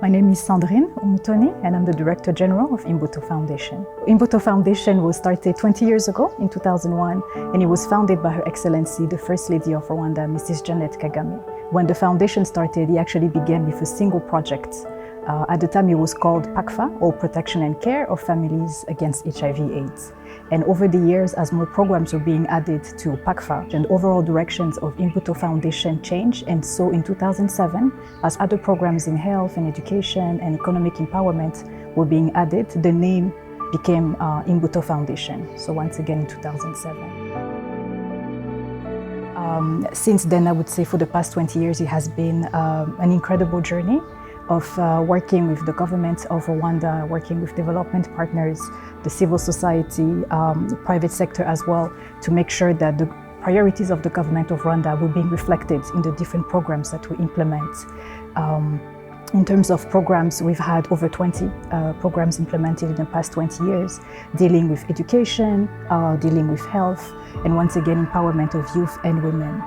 My name is Sandrine Umutoni and I'm the Director General of Imbuto Foundation. Imbuto Foundation was started 20 years ago in 2001 and it was founded by Her Excellency, the First Lady of Rwanda, Mrs. Jeannette Kagame. When the foundation started, it actually began with a single project. At the time it was called PACFA, or Protection and Care of Families Against HIV/AIDS. And over the years, as more programs were being added to PACFA, and overall directions of Imbuto Foundation changed. And so in 2007, as other programs in health and education and economic empowerment were being added, the name became Imbuto Foundation. So once again in 2007. Since then, I would say for the past 20 years, it has been an incredible journey of working with the government of Rwanda, working with development partners, the civil society, the private sector as well, to make sure that the priorities of the government of Rwanda were being reflected in the different programs that we implement. In terms of programs, we've had over 20 programs implemented in the past 20 years, dealing with education, dealing with health, and once again, empowerment of youth and women.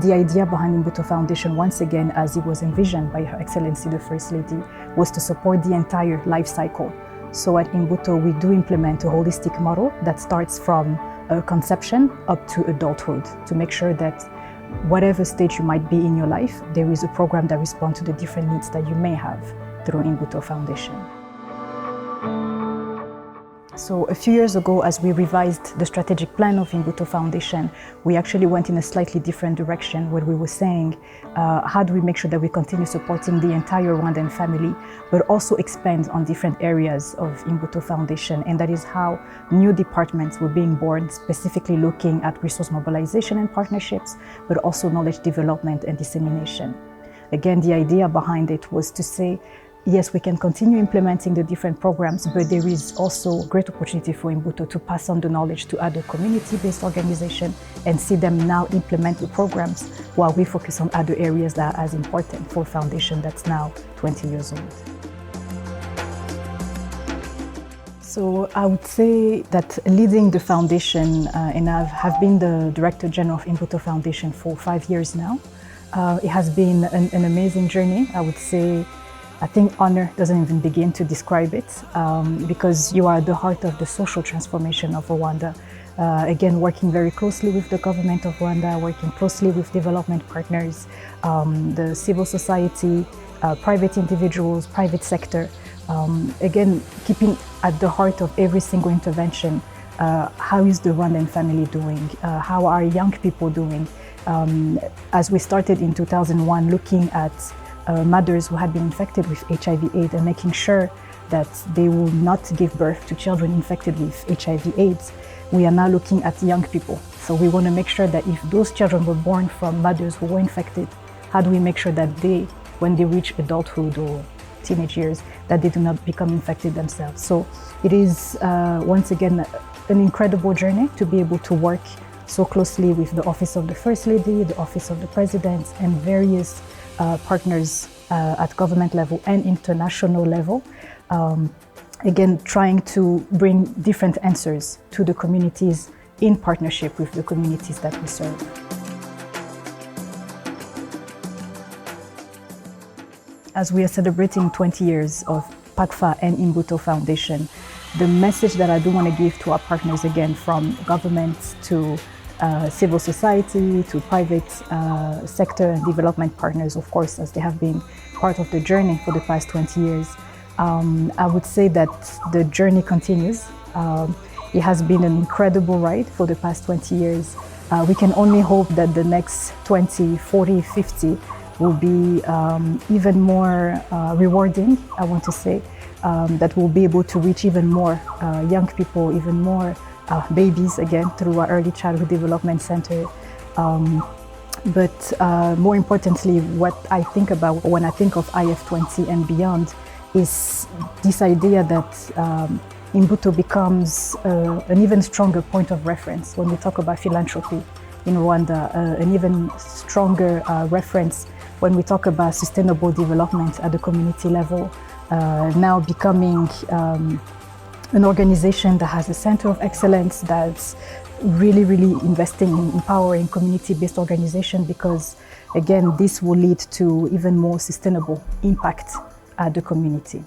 The idea behind Imbuto Foundation, once again, as it was envisioned by Her Excellency, the First Lady, was to support the entire life cycle. So at Imbuto, we do implement a holistic model that starts from conception up to adulthood, to make sure that whatever stage you might be in your life, there is a program that responds to the different needs that you may have through Imbuto Foundation. So a few years ago, as we revised the strategic plan of Imbuto Foundation, we actually went in a slightly different direction where we were saying, how do we make sure that we continue supporting the entire Rwandan family, but also expand on different areas of Imbuto Foundation. And that is how new departments were being born, specifically looking at resource mobilization and partnerships, but also knowledge development and dissemination. Again, the idea behind it was to say, yes, we can continue implementing the different programs, but there is also great opportunity for Imbuto to pass on the knowledge to other community-based organizations and see them now implement the programs while we focus on other areas that are as important for a foundation that's now 20 years old. So I would say that leading the foundation, and I have been the Director General of Imbuto Foundation for 5 years now. It has been an amazing journey, I would say. I think honor doesn't even begin to describe it, because you are the heart of the social transformation of Rwanda. Again, working very closely with the government of Rwanda, working closely with development partners, the civil society, private individuals, private sector. Again, keeping at the heart of every single intervention, how is the Rwandan family doing? How are young people doing? As we started in 2001, looking at mothers who had been infected with HIV/AIDS and making sure that they will not give birth to children infected with HIV/AIDS, we are now looking at young people. So we want to make sure that if those children were born from mothers who were infected, how do we make sure that they, when they reach adulthood or teenage years, that they do not become infected themselves? So it is, once again, an incredible journey to be able to work so closely with the Office of the First Lady, the Office of the President, and various partners at government level and international level. Again, trying to bring different answers to the communities in partnership with the communities that we serve. As we are celebrating 20 years of PACFA and Imbuto Foundation, the message that I do want to give to our partners, again, from governments to civil society, to private sector and development partners, of course, as they have been part of the journey for the past 20 years. I would say that the journey continues. It has been an incredible ride for the past 20 years. We can only hope that the next 20, 40, 50 will be even more rewarding, I want to say, that we'll be able to reach even more young people, even more babies, again, through our Early Childhood Development Center. But more importantly, what I think about when I think of IF20 and beyond is this idea that Imbuto becomes an even stronger point of reference when we talk about philanthropy in Rwanda, an even stronger reference when we talk about sustainable development at the community level, now becoming an organization that has a center of excellence that's really investing in empowering community-based organization, because again, this will lead to even more sustainable impact the community.